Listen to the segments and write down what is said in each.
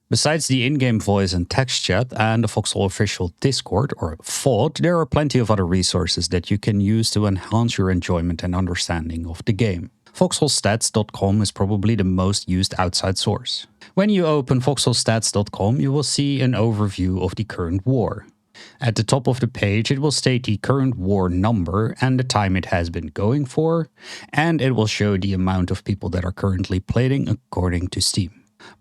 Besides the in-game voice and text chat and the Foxhole official Discord or FOD, there are plenty of other resources that you can use to enhance your enjoyment and understanding of the game. Foxholestats.com is probably the most used outside source. When you open Foxholestats.com, you will see an overview of the current war. At the top of the page, it will state the current war number and the time it has been going for, and it will show the amount of people that are currently playing according to Steam.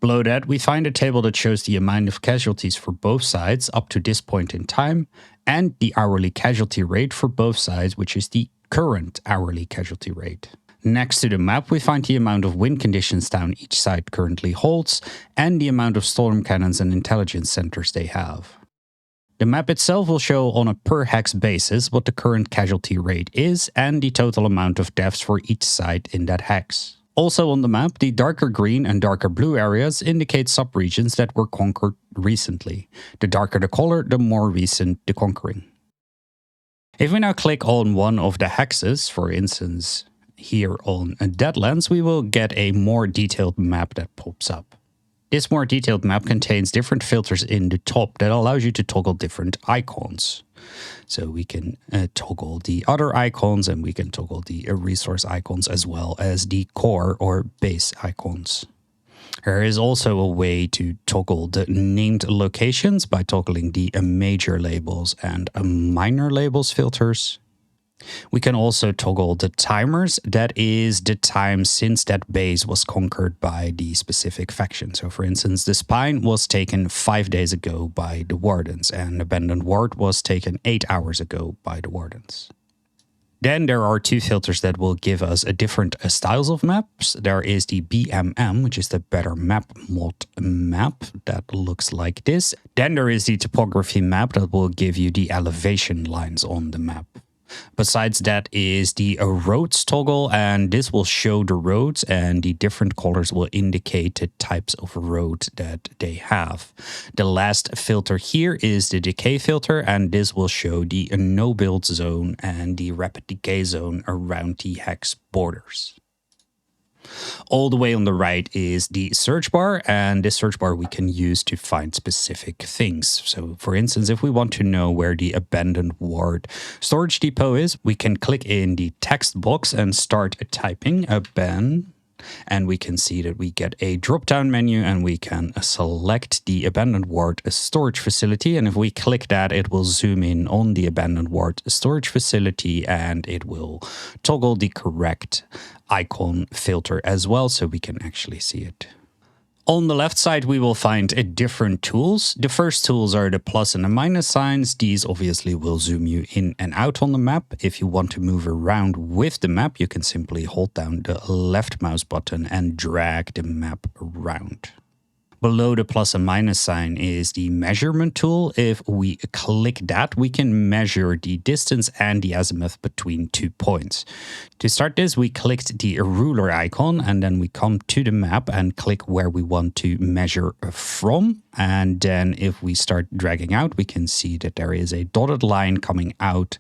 Below that, we find a table that shows the amount of casualties for both sides up to this point in time, and the hourly casualty rate for both sides, which is the current hourly casualty rate. Next to the map, we find the amount of wind conditions down each side currently holds, and the amount of storm cannons and intelligence centers they have. The map itself will show on a per hex basis what the current casualty rate is and the total amount of deaths for each side in that hex. Also on the map, the darker green and darker blue areas indicate subregions that were conquered recently. The darker the color, the more recent the conquering. If we now click on one of the hexes, for instance here on Deadlands, we will get a more detailed map that pops up. This more detailed map contains different filters in the top that allows you to toggle different icons. So we can toggle the other icons and we can toggle the resource icons as well as the core or base icons. There is also a way to toggle the named locations by toggling the major labels and minor labels filters. We can also toggle the timers, that is the time since that base was conquered by the specific faction. So for instance, the Spine was taken 5 days ago by the Wardens and Abandoned Ward was taken 8 hours ago by the Wardens. Then there are two filters that will give us a different styles of maps. There is the BMM, which is the Better Map Mod map that looks like this. Then there is the topography map that will give you the elevation lines on the map. Besides that is the roads toggle, and this will show the roads and the different colors will indicate the types of road that they have. The last filter here is the decay filter, and this will show the no build zone and the rapid decay zone around the hex borders. All the way on the right is the search bar, and this search bar we can use to find specific things. So for instance, if we want to know where the Abandoned Ward storage depot is, we can click in the text box and start typing aban, and we can see that we get a drop-down menu and we can select the Abandoned Ward storage facility. And if we click that, it will zoom in on the Abandoned Ward storage facility and it will toggle the correct icon filter as well, so we can actually see it. On the left side, we will find different tools. The first tools are the plus and the minus signs. These obviously will zoom you in and out on the map. If you want to move around with the map, you can simply hold down the left mouse button and drag the map around. Below the plus and minus sign is the measurement tool. If we click that, we can measure the distance and the azimuth between 2 points. To start this, we clicked the ruler icon and then we come to the map and click where we want to measure from. And then if we start dragging out, we can see that there is a dotted line coming out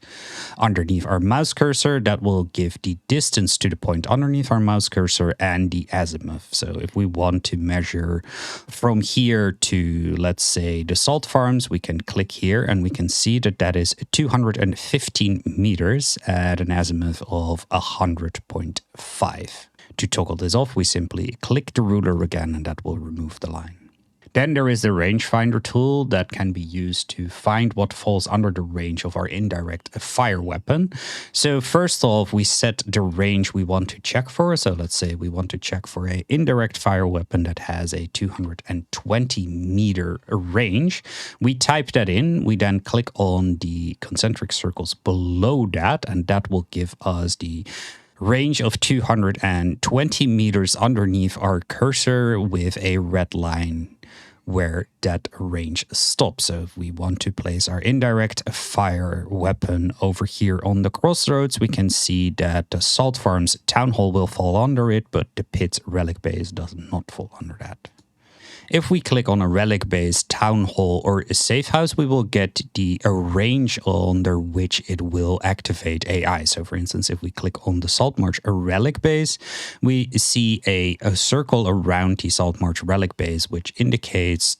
underneath our mouse cursor that will give the distance to the point underneath our mouse cursor and the azimuth. So if we want to measure from here to, let's say, the salt farms, we can click here and we can see that that is 215 meters at an azimuth of 100.5. To toggle this off, we simply click the ruler again and that will remove the line. Then there is the rangefinder tool that can be used to find what falls under the range of our indirect fire weapon. So first off, we set the range we want to check for. So let's say we want to check for an indirect fire weapon that has a 220 meter range. We type that in. We then click on the concentric circles below that, and that will give us the range of 220 meters underneath our cursor with a red line where that range stops. So if we want to place our indirect fire weapon over here on the crossroads, we can see that the Salt Farms Town Hall will fall under it, but the Pit's Relic Base does not fall under that. If we click on a relic-based town hall or a safe house, we will get a range under which it will activate AI. So for instance, if we click on the Saltmarsh relic base, we see a circle around the Saltmarsh relic base, which indicates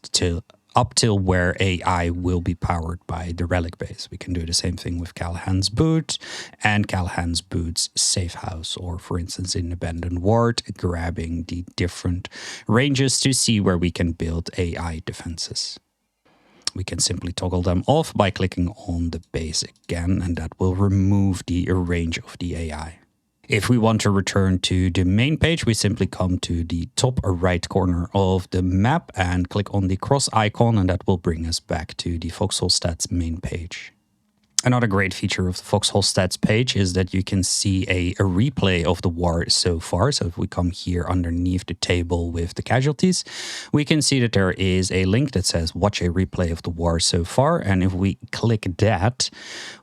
up till where AI will be powered by the relic base. We can do the same thing with Callahan's Boot and Callahan's Boot's safe house, or for instance in Abandoned Ward, grabbing the different ranges to see where we can build AI defenses. We can simply toggle them off by clicking on the base again, and that will remove the range of the AI. If we want to return to the main page, we simply come to the top right corner of the map and click on the cross icon, and that will bring us back to the Foxholestats main page. Another great feature of the Foxholestats page is that you can see a replay of the war so far. So if we come here underneath the table with the casualties, we can see that there is a link that says watch a replay of the war so far. And if we click that,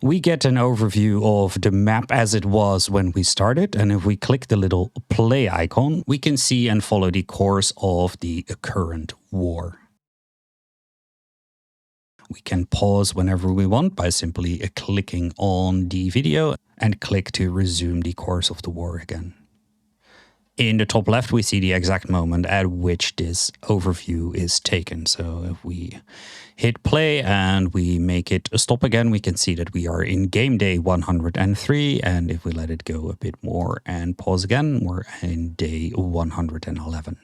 we get an overview of the map as it was when we started. And if we click the little play icon, we can see and follow the course of the current war. We can pause whenever we want by simply clicking on the video and click to resume the course of the war again. In the top left, we see the exact moment at which this overview is taken. So if we hit play and we make it stop again, we can see that we are in game day 103. And if we let it go a bit more and pause again, we're in day 111.